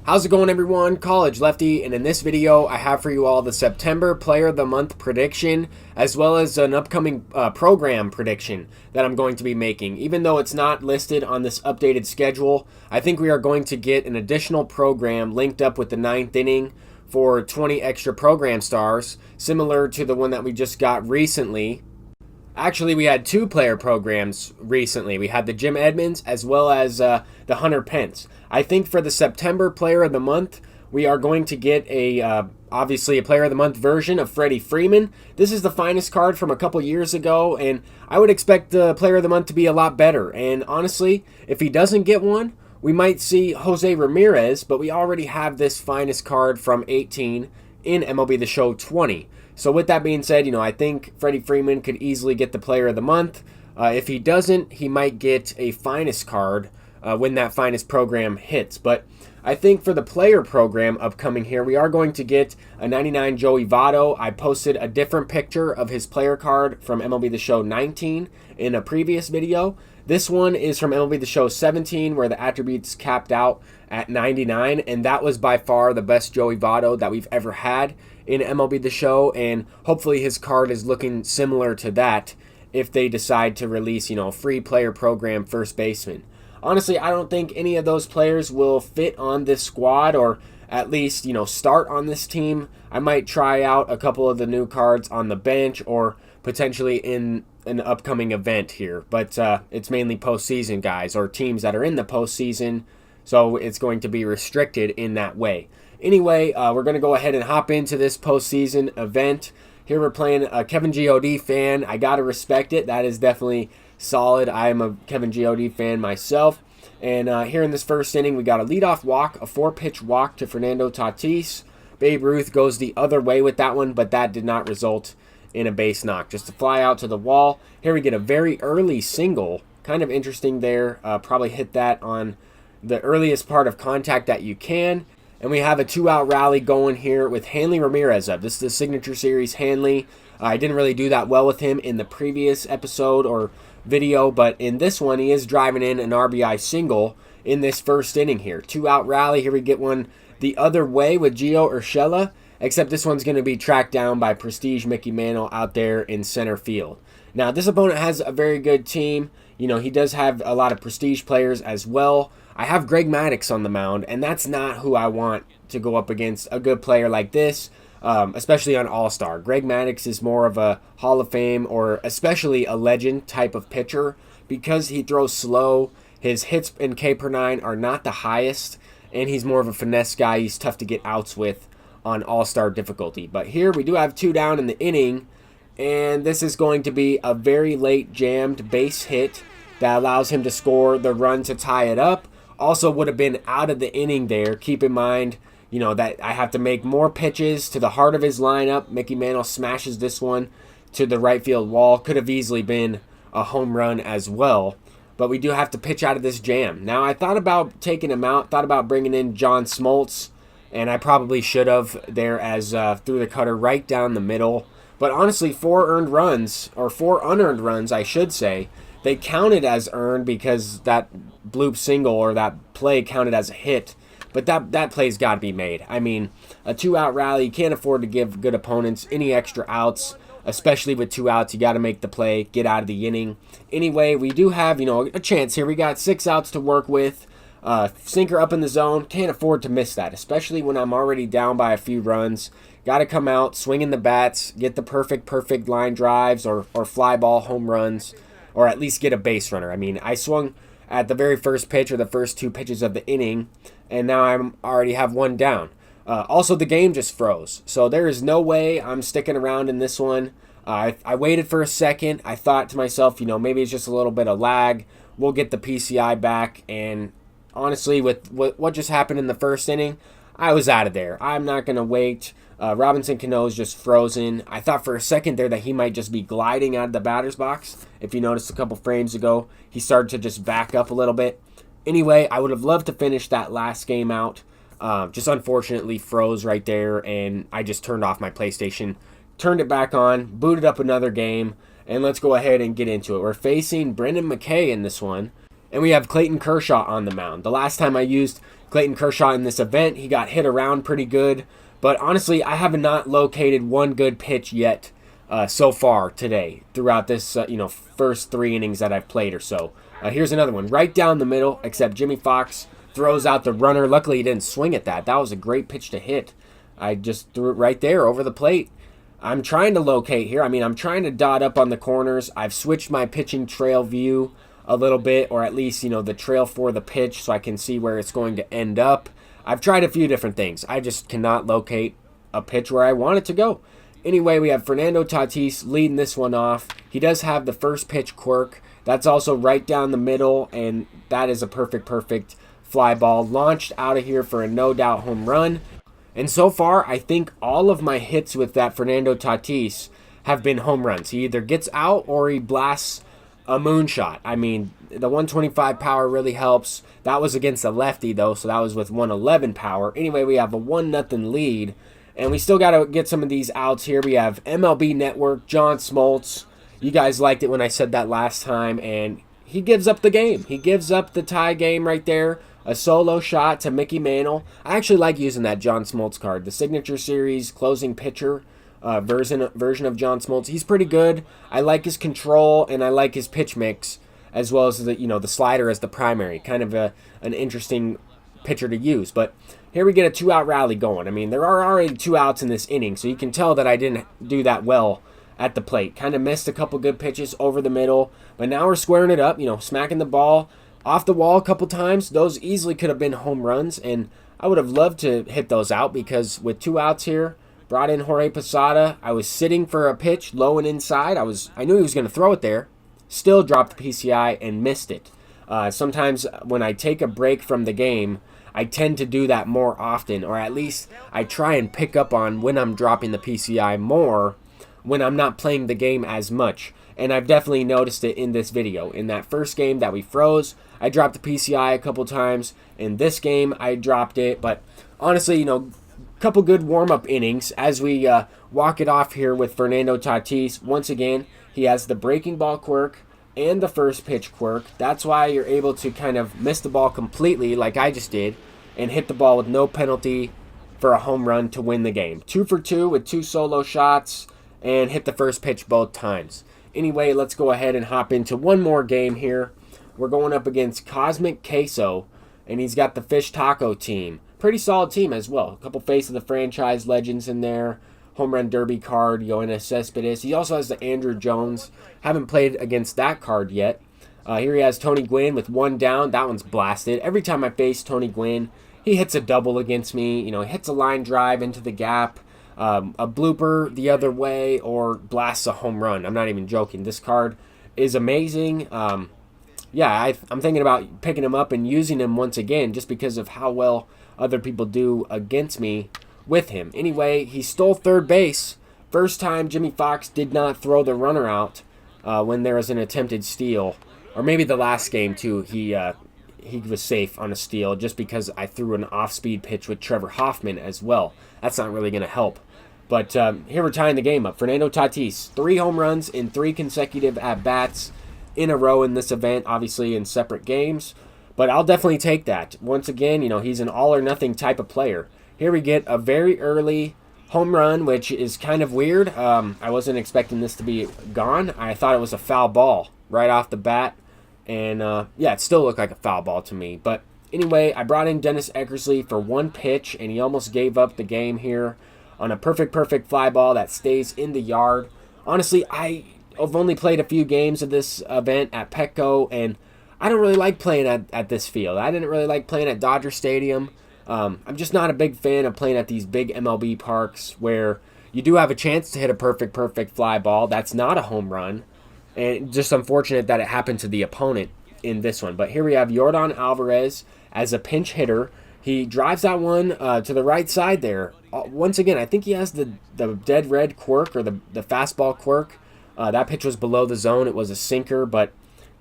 How's it going, everyone? College Lefty, and in this video I have for you all the September Player of the Month prediction as well as an upcoming program prediction that I'm going to be making. Even though it's not listed on this updated schedule, I think we are going to get an additional program linked up with the 9th inning for 20 extra program stars, similar to the one that we just got recently. Actually, we had two player programs recently. We had the Jim Edmonds as well as the Hunter Pence. I think for the September Player of the Month, we are going to get obviously a Player of the Month version of Freddie Freeman. This is the finest card from a couple years ago, and I would expect the Player of the Month to be a lot better. And honestly, if he doesn't get one, we might see Jose Ramirez, but we already have this finest card from 18 in MLB The Show 20. So with that being said, I think Freddie Freeman could easily get the Player of the Month. If he doesn't, he might get a finest card when that finest program hits. But I think for the player program upcoming here, we are going to get a 99 Joey Votto. I posted a different picture of his player card from MLB The Show 19 in a previous video. This one is from MLB The Show 17, where the attributes capped out at 99, and that was by far the best Joey Votto that we've ever had in MLB The Show, and hopefully his card is looking similar to that if they decide to release, free player program first baseman. Honestly, I don't think any of those players will fit on this squad, or at least, start on this team. I might try out a couple of the new cards on the bench or potentially in an upcoming event here, but it's mainly postseason guys or teams that are in the postseason, so it's going to be restricted in that way. Anyway, we're going to go ahead and hop into this postseason event. Here we're playing a Kevin G.O.D. fan. I got to respect it. That is definitely solid. I am a Kevin G.O.D. fan myself. And here in this first inning, we got a leadoff walk, a 4-pitch walk to Fernando Tatis. Babe Ruth goes the other way with that one, but that did not result in a base knock. Just a fly out to the wall. Here we get a very early single. Kind of interesting there. Probably hit that on the earliest part of contact that you can. And we have a 2-out rally going here with Hanley Ramirez up. This is the Signature Series Hanley. I didn't really do that well with him in the previous episode or video, but in this one, he is driving in an RBI single in this first inning here. 2-out rally. Here we get one the other way with Gio Urshela, except this one's going to be tracked down by Prestige Mickey Mantle out there in center field. Now, this opponent has a very good team. He does have a lot of prestige players as well. I have Greg Maddux on the mound, and that's not who I want to go up against a good player like this, especially on All-Star. Greg Maddux is more of a Hall of Fame or especially a legend type of pitcher because he throws slow. His hits in K per 9 are not the highest, and he's more of a finesse guy. He's tough to get outs with on All-Star difficulty. But here we do have 2 down in the inning, and this is going to be a very late jammed base hit that allows him to score the run to tie it up. Also would have been out of the inning there. Keep in mind, that I have to make more pitches to the heart of his lineup. Mickey Mantle smashes this one to the right field wall. Could have easily been a home run as well. But we do have to pitch out of this jam. Now, I thought about taking him out. Thought about bringing in John Smoltz. And I probably should have there as threw the cutter right down the middle. But honestly, 4 earned runs, or 4 unearned runs, I should say, they counted as earned because that bloop single or that play counted as a hit. But that play's got to be made. I mean, a 2-out rally, you can't afford to give good opponents any extra outs, especially with 2 outs. You got to make the play, get out of the inning. Anyway, we do have, a chance here. We got 6 outs to work with. Sinker up in the zone. Can't afford to miss that, especially when I'm already down by a few runs. Got to come out, swinging the bats, get the perfect line drives or fly ball home runs, or at least get a base runner. I mean, I swung at the very first pitch or the first 2 pitches of the inning, and now I already have 1 down. Also, the game just froze, so there is no way I'm sticking around in this one. I waited for a second. I thought to myself, maybe it's just a little bit of lag. We'll get the PCI back, and honestly, with what just happened in the first inning, I was out of there. I'm not going to wait. Robinson Cano is just frozen. I thought for a second there that he might just be gliding out of the batter's box. If you noticed a couple frames ago, he started to just back up a little bit. Anyway, I would have loved to finish that last game out. Just unfortunately froze right there, and I just turned off my PlayStation, turned it back on, booted up another game, and let's go ahead and get into it. We're facing Brendan McKay in this one, and we have Clayton Kershaw on the mound. The last time I used Clayton Kershaw in this event. He got hit around pretty good. But honestly, I have not located one good pitch yet so far today throughout this first 3 innings that I've played or so. Here's another one. Right down the middle, except Jimmy Fox throws out the runner. Luckily, he didn't swing at that. That was a great pitch to hit. I just threw it right there over the plate. I'm trying to locate here. I mean, I'm trying to dot up on the corners. I've switched my pitching trail view a little bit, or at least, the trail for the pitch so I can see where it's going to end up. I've tried a few different things. I just cannot locate a pitch where I want it to go. Anyway, we have Fernando Tatis leading this one off. He does have the first pitch quirk. That's also right down the middle, and that is a perfect fly ball. Launched out of here for a no-doubt home run. And so far, I think all of my hits with that Fernando Tatis have been home runs. He either gets out or he blasts a moonshot. I mean, the 125 power really helps. That was against a lefty, though, so that was with 111 power. Anyway, we have a 1-0 lead, and we still got to get some of these outs here. We have MLB Network, John Smoltz. You guys liked it when I said that last time, and he gives up the game. He gives up the tie game right there. A solo shot to Mickey Mantle. I actually like using that John Smoltz card. The Signature Series closing pitcher version of John Smoltz. He's pretty good. I like his control, and I like his pitch mix, as well as the slider as the primary. Kind of an interesting pitcher to use. But here we get a 2-out rally going. I mean, there are already 2 outs in this inning, so you can tell that I didn't do that well at the plate. Kind of missed a couple good pitches over the middle, but now we're squaring it up, smacking the ball off the wall a couple times. Those easily could have been home runs, and I would have loved to hit those out because with 2 outs here, brought in Jorge Posada. I was sitting for a pitch low and inside. I knew he was going to throw it there. Still dropped the PCI and missed it. Sometimes when I take a break from the game, I tend to do that more often, or at least I try and pick up on when I'm dropping the PCI more when I'm not playing the game as much. And I've definitely noticed it in this video. In that first game that we froze, I dropped the PCI a couple times. In this game, I dropped it. But honestly, couple good warm-up innings as we walk it off here with Fernando Tatis. Once again, he has the breaking ball quirk and the first pitch quirk. That's why you're able to kind of miss the ball completely like I just did and hit the ball with no penalty for a home run to win the game. 2 for 2 with 2 solo shots and hit the first pitch both times. Anyway, let's go ahead and hop into one more game here. We're going up against Cosmic Queso, and he's got the Fish Taco team. Pretty solid team as well. A couple face of the franchise legends in there. Home run derby card, Yoenis Cespedes. He also has the Andrew Jones. Haven't played against that card yet. Here he has Tony Gwynn with 1 down. That one's blasted. Every time I face Tony Gwynn, he hits a double against me. Hits a line drive into the gap. A blooper the other way, or blasts a home run. I'm not even joking. This card is amazing. I'm thinking about picking him up and using him once again just because of how well other people do against me with him. Anyway, he stole third base. First time Jimmy Fox did not throw the runner out when there was an attempted steal. Or maybe the last game, too. He was safe on a steal just because I threw an off-speed pitch with Trevor Hoffman as well. That's not really going to help. But here we're tying the game up. Fernando Tatis, 3 home runs in 3 consecutive at-bats in a row in this event, obviously in separate games. But I'll definitely take that. Once again, he's an all-or-nothing type of player. Here we get a very early home run, which is kind of weird. I wasn't expecting this to be gone. I thought it was a foul ball right off the bat. And, it still looked like a foul ball to me. But anyway, I brought in Dennis Eckersley for 1 pitch, and he almost gave up the game here on a perfect fly ball that stays in the yard. Honestly, I've only played a few games of this event at Petco, and I don't really like playing at this field. I didn't really like playing at Dodger Stadium. I'm just not a big fan of playing at these big MLB parks where you do have a chance to hit a perfect fly ball. That's not a home run. And just unfortunate that it happened to the opponent in this one. But here we have Yordan Alvarez as a pinch hitter. He drives that one to the right side there. Once again, I think he has the dead red quirk or the fastball quirk. That pitch was below the zone. It was a sinker, but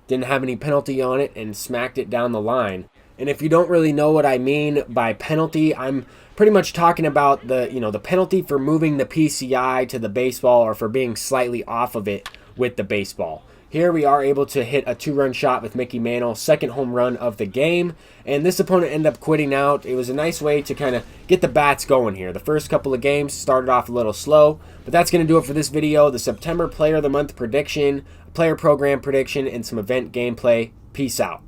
didn't have any penalty on it and smacked it down the line. And if you don't really know what I mean by penalty, I'm pretty much talking about the penalty for moving the PCI to the baseball or for being slightly off of it with the baseball. Here we are able to hit a 2-run shot with Mickey Mantle, second home run of the game, and this opponent ended up quitting out. It was a nice way to kind of get the bats going here. The first couple of games started off a little slow, but that's going to do it for this video. The September Player of the Month prediction, player program prediction, and some event gameplay. Peace out.